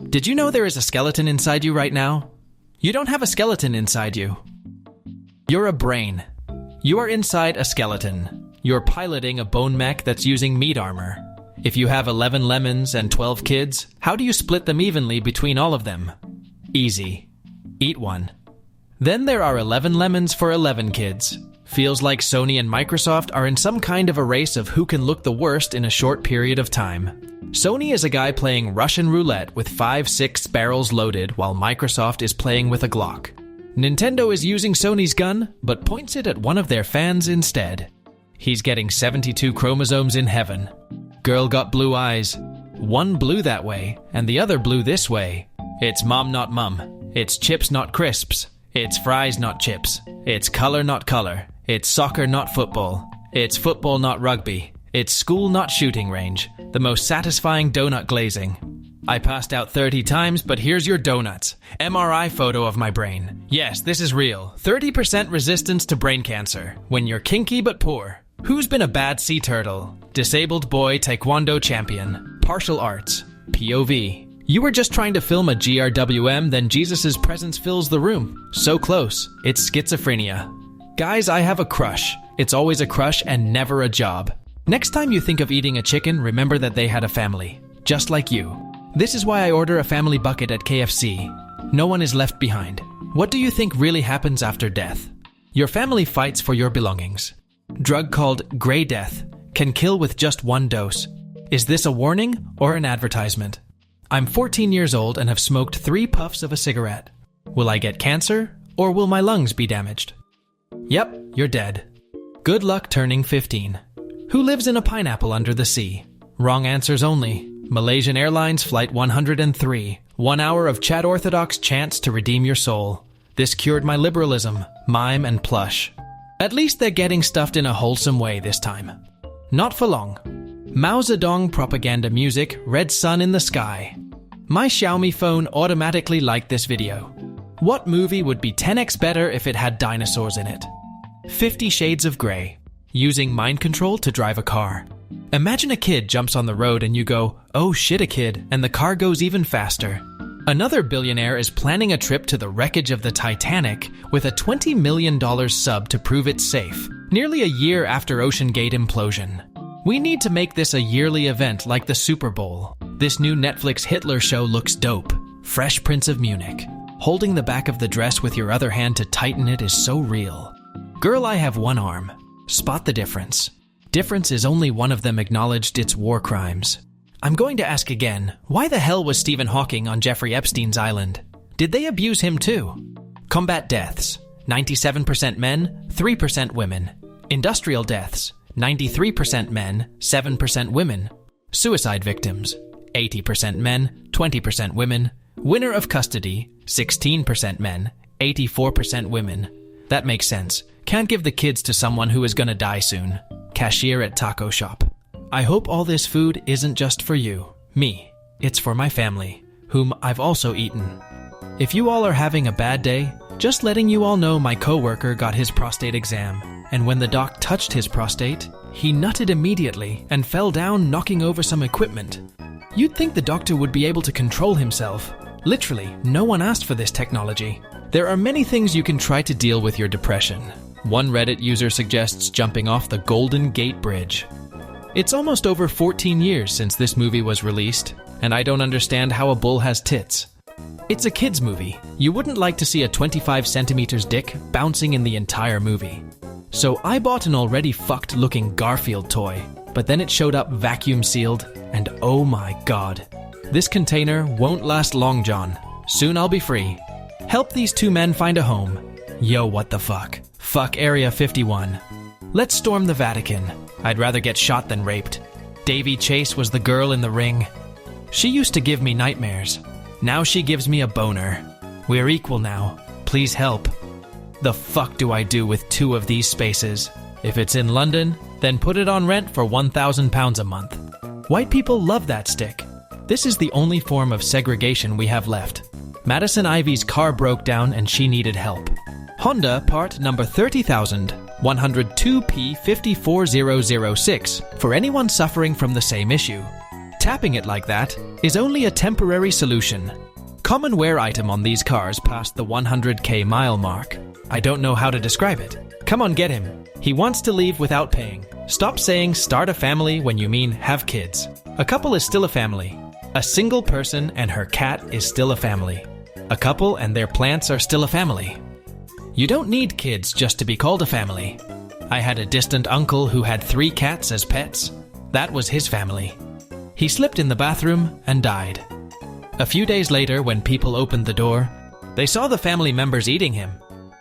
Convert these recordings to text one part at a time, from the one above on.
Did you know there is a skeleton inside you right now? You don't have a skeleton inside you. You're a brain. You are inside a skeleton. You're piloting a bone mech that's using meat armor. If you have 11 lemons and 12 kids, how do you split them evenly between all of them? Easy. Eat one. Then there are 11 lemons for 11 kids. Feels like Sony and Microsoft are in some kind of a race of who can look the worst in a short period of time. Sony is a guy playing Russian roulette with 5-6 barrels loaded while Microsoft is playing with a Glock. Nintendo is using Sony's gun, but points it at one of their fans instead. He's getting 72 chromosomes in heaven. Girl got blue eyes. One blue that way, and the other blue this way. It's mom not mum. It's chips not crisps. It's fries not chips. It's color not color. It's soccer not football. It's football not rugby. It's school not shooting range. The most satisfying donut glazing. I passed out 30 times, but here's your donuts. MRI photo of my brain. Yes, this is real. 30% resistance to brain cancer. When you're kinky but poor. Who's been a bad sea turtle? Disabled boy taekwondo champion. Partial arts. POV. You were just trying to film a GRWM, then Jesus' presence fills the room. So close. It's schizophrenia. Guys, I have a crush. It's always a crush and never a job. Next time you think of eating a chicken, remember that they had a family. Just like you. This is why I order a family bucket at KFC. No one is left behind. What do you think really happens after death? Your family fights for your belongings. Drug called Grey Death can kill with just one dose. Is this a warning or an advertisement? I'm 14 years old and have smoked 3 puffs of a cigarette. Will I get cancer or will my lungs be damaged? Yep, you're dead. Good luck turning 15. Who lives in a pineapple under the sea? Wrong answers only. Malaysian Airlines Flight 103. 1 hour of Chad Orthodox chants to redeem your soul. This cured my liberalism, mime and plush. At least they're getting stuffed in a wholesome way this time. Not for long. Mao Zedong propaganda music, red sun in the sky. My Xiaomi phone automatically liked this video. What movie would be 10x better if it had dinosaurs in it? 50 Shades of Grey. Using mind control to drive a car. Imagine a kid jumps on the road and you go, oh shit a kid, and the car goes even faster. Another billionaire is planning a trip to the wreckage of the Titanic with a $20 million sub to prove it's safe, nearly a year after OceanGate implosion. We need to make this a yearly event like the Super Bowl. This new Netflix Hitler show looks dope. Fresh Prince of Munich. Holding the back of the dress with your other hand to tighten it is so real. Girl, I have one arm. Spot the difference. Difference is only one of them acknowledged its war crimes. I'm going to ask again, why the hell was Stephen Hawking on Jeffrey Epstein's island? Did they abuse him too? Combat deaths. 97% men, 3% women. Industrial deaths. 93% men, 7% women. Suicide victims. 80% men, 20% women. Winner of custody. 16% men, 84% women. That makes sense. Can't give the kids to someone who is gonna die soon. Cashier at taco shop. I hope all this food isn't just for you, me. It's for my family, whom I've also eaten. If you all are having a bad day, just letting you all know my coworker got his prostate exam, and when the doc touched his prostate, he nutted immediately and fell down knocking over some equipment. You'd think the doctor would be able to control himself. Literally, no one asked for this technology. There are many things you can try to deal with your depression. One Reddit user suggests jumping off the Golden Gate Bridge. It's almost over 14 years since this movie was released, and I don't understand how a bull has tits. It's a kid's movie. You wouldn't like to see a 25 centimeters dick bouncing in the entire movie. So I bought an already fucked looking Garfield toy, but then it showed up vacuum sealed, and oh my god. This container won't last long, John. Soon I'll be free. Help these 2 men find a home. Yo, what the fuck? Fuck Area 51. Let's storm the Vatican. I'd rather get shot than raped. Davy Chase was the girl in the ring. She used to give me nightmares. Now she gives me a boner. We're equal now. Please help. The fuck do I do with 2 of these spaces? If it's in London, then put it on rent for £1,000 a month. White people love that stick. This is the only form of segregation we have left. Madison Ivy's car broke down and she needed help. Honda part number 30,102P54006 for anyone suffering from the same issue. tapping it like that is only a temporary solution. Common wear item on these cars past the 100k mile mark. I don't know how to describe it. Come on, get him. He wants to leave without paying. Stop saying start a family when you mean have kids. A couple is still a family. A single person and her cat is still a family. A couple and their plants are still a family. You don't need kids just to be called a family. I had a distant uncle who had 3 cats as pets. That was his family. He slipped in the bathroom and died. A few days later, when people opened the door, they saw the family members eating him.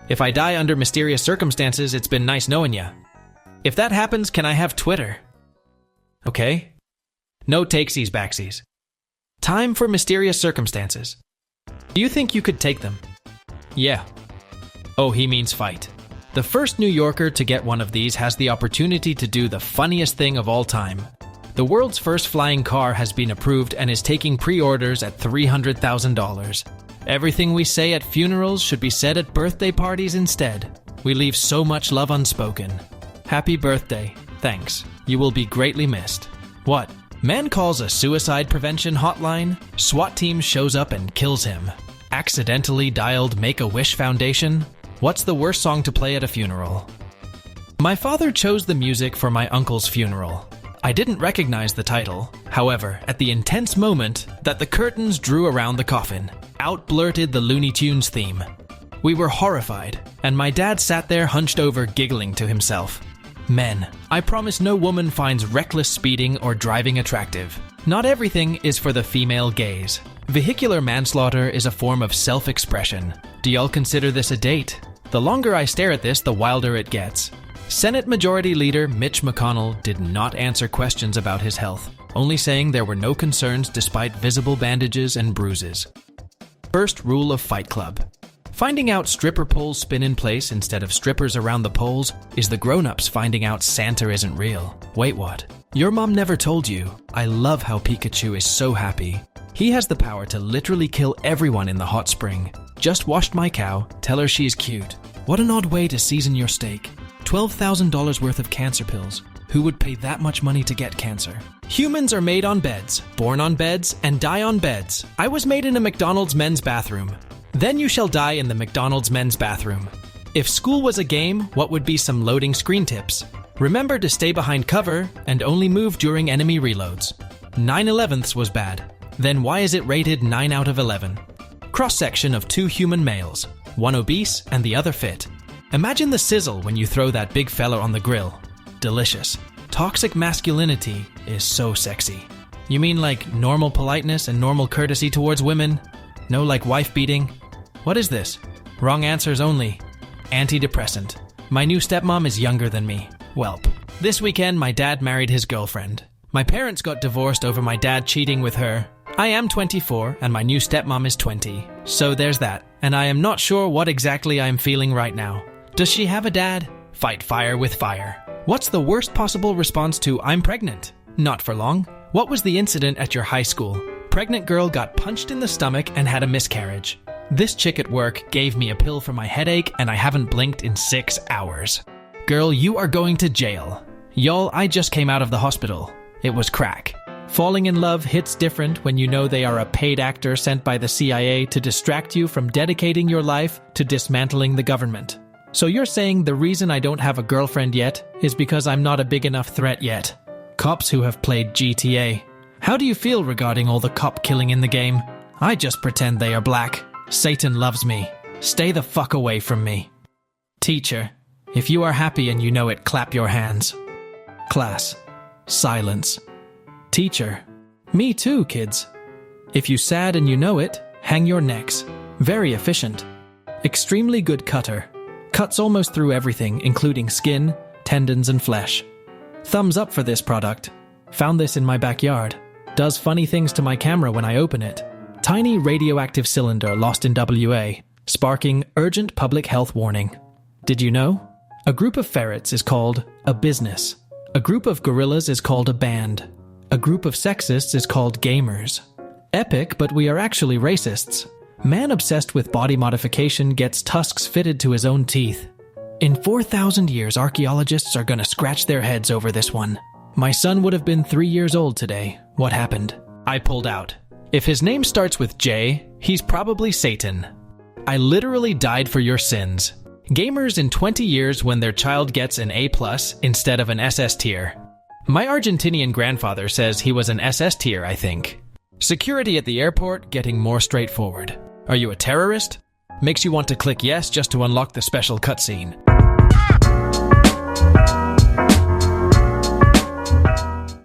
If I die under mysterious circumstances, it's been nice knowing ya. If that happens, can I have Twitter? Okay. No takesies backsies. Time for mysterious circumstances. Do you think you could take them? Yeah. Oh, he means fight. The first New Yorker to get one of these has the opportunity to do the funniest thing of all time. The world's first flying car has been approved and is taking pre-orders at $300,000. Everything we say at funerals should be said at birthday parties instead. We leave so much love unspoken. Happy birthday. Thanks. You will be greatly missed. What? Man calls a suicide prevention hotline? SWAT team shows up and kills him. Accidentally dialed Make-A-Wish Foundation? What's the worst song to play at a funeral? My father chose the music for my uncle's funeral. I didn't recognize the title. However, at the intense moment that the curtains drew around the coffin, out blurted the Looney Tunes theme. We were horrified, and my dad sat there hunched over giggling to himself. Men, I promise no woman finds reckless speeding or driving attractive. Not everything is for the female gaze. Vehicular manslaughter is a form of self-expression. Do y'all consider this a date? The longer I stare at this, the wilder it gets. Senate Majority Leader Mitch McConnell did not answer questions about his health, only saying there were no concerns despite visible bandages and bruises. First rule of Fight Club. Finding out stripper poles spin in place instead of strippers around the poles is the grown-ups finding out Santa isn't real. Wait, what? Your mom never told you. I love how Pikachu is so happy. He has the power to literally kill everyone in the hot spring. Just washed my cow, tell her she's cute. What an odd way to season your steak. $12,000 worth of cancer pills. Who would pay that much money to get cancer? Humans are made on beds, born on beds, and die on beds. I was made in a McDonald's men's bathroom. Then you shall die in the McDonald's men's bathroom. If school was a game, what would be some loading screen tips? Remember to stay behind cover and only move during enemy reloads. 9/11ths was bad. Then why is it rated 9 out of 11? Cross-section of 2 human males, one obese and the other fit. Imagine the sizzle when you throw that big fella on the grill. Delicious. Toxic masculinity is so sexy. You mean like normal politeness and normal courtesy towards women? No like wife beating? What is this? Wrong answers only. Antidepressant. My new stepmom is younger than me. Welp. This weekend my dad married his girlfriend. My parents got divorced over my dad cheating with her. I am 24 and my new stepmom is 20. So there's that. And I am not sure what exactly I am feeling right now. Does she have a dad? Fight fire with fire. What's the worst possible response to I'm pregnant? Not for long. What was the incident at your high school? Pregnant girl got punched in the stomach and had a miscarriage. This chick at work gave me a pill for my headache and I haven't blinked in 6 hours. Girl, you are going to jail. Y'all, I just came out of the hospital. It was crack. Falling in love hits different when you know they are a paid actor sent by the CIA to distract you from dedicating your life to dismantling the government. So you're saying the reason I don't have a girlfriend yet is because I'm not a big enough threat yet. Cops who have played GTA. How do you feel regarding all the cop killing in the game? I just pretend they are black. Satan loves me. Stay the fuck away from me. Teacher, if you are happy and you know it, clap your hands. Class. Silence. Teacher. Me too, kids. If you sad and you know it, hang your necks. Very efficient. Extremely good cutter. Cuts almost through everything, including skin, tendons, and flesh. Thumbs up for this product. Found this in my backyard. Does funny things to my camera when I open it. Tiny radioactive cylinder lost in WA, sparking urgent public health warning. Did you know? A group of ferrets is called a business. A group of gorillas is called a band. A group of sexists is called gamers. Epic, but we are actually racists. Man obsessed with body modification gets tusks fitted to his own teeth. In 4,000 years, archaeologists are gonna scratch their heads over this one. My son would have been 3 years old today. What happened? I pulled out. If his name starts with J, he's probably Satan. I literally died for your sins. Gamers in 20 years when their child gets an A+ instead of an SS tier. My Argentinian grandfather says he was an SS tier, I think. Security at the airport getting more straightforward. Are you a terrorist? Makes you want to click yes just to unlock the special cutscene.